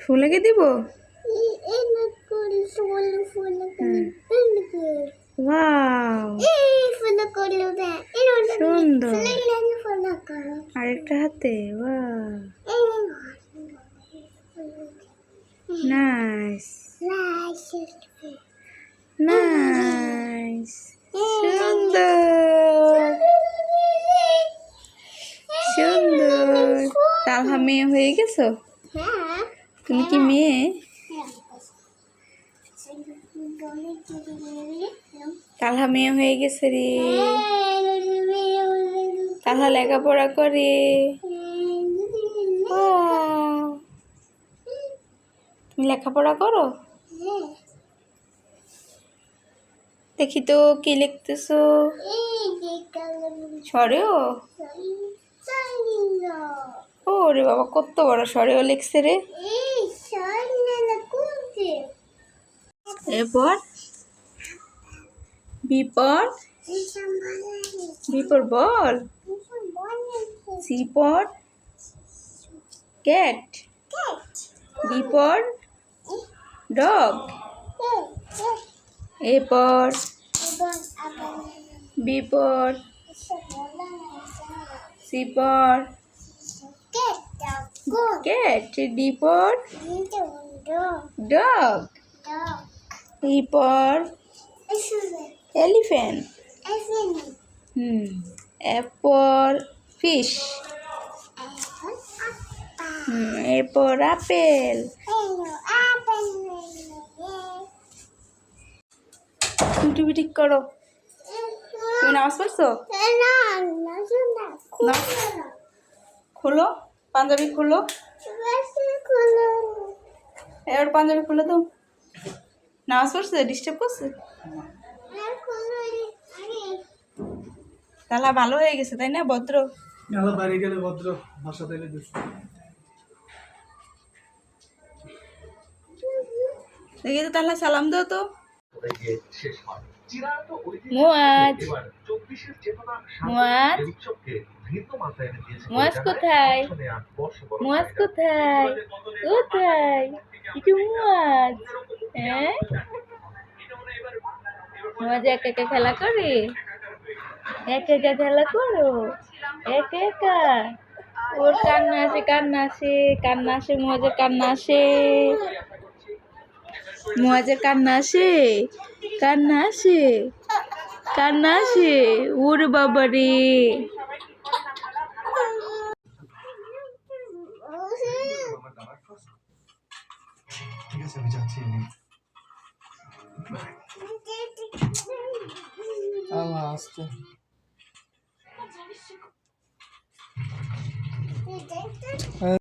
ফুলকে দিব। ওয়াও সুন্দর। আরেকটা হাতে ওয়াও নাইস নাইস সুন্দর সুন্দর। তালহা মেয়ে হয়ে গেছো? তুমি কি মেয়ে? তালহা মেয়ে হয়ে গেছে রে। তালহা লেখাপড়া করে। ও তুমি লেখাপড়া করো? দেখি তো কি লিখতেছো? সরেও? ও রে বাবা, কত বড় সরেও লিখছে রে। এরপর বিপর বিপর বল। সিপর ক্যাট। বিপর ডগ। এরপর বিপর সিপর ক্যাট। ডিপর ডগ। ইপর এলিফ্যান্ট। এরপর ফিশ। এরপর আপেল। তুমি ঠিক করো। তুমি নামাজ পড়ছো? খোলো পাঞ্জাবি খোলো। এবার পাঞ্জাবি খুলে দাও। নামাজ পড়ছে? ডিস্টার্ব করছে? তাহলে ভালো হয়ে গেছে তাই না? ভদ্র বাড়ি গেলে ভদ্র ভাষা থেকে দেখি তো তাহলে সালাম দাও তো। মুয়াজ মুয়াজ মুয়াজ কোথায়? মুয়াজ কোথায়? কোথায়? এটা মুয়াজ। হ্যাঁ মুয়াজ একা একা খেলা করে? একা একা খেলা করো? একা একা? ওর কান্না আসে কান্না আসে কান্না আসে। মুয়াজের কান্না আসে। মুয়াজের কান্না আসে কান্না আসে কান্না আসে। ওরে বাবা রে। ঠিক আছে আমি যাচ্ছি। আল্লাহ আসতে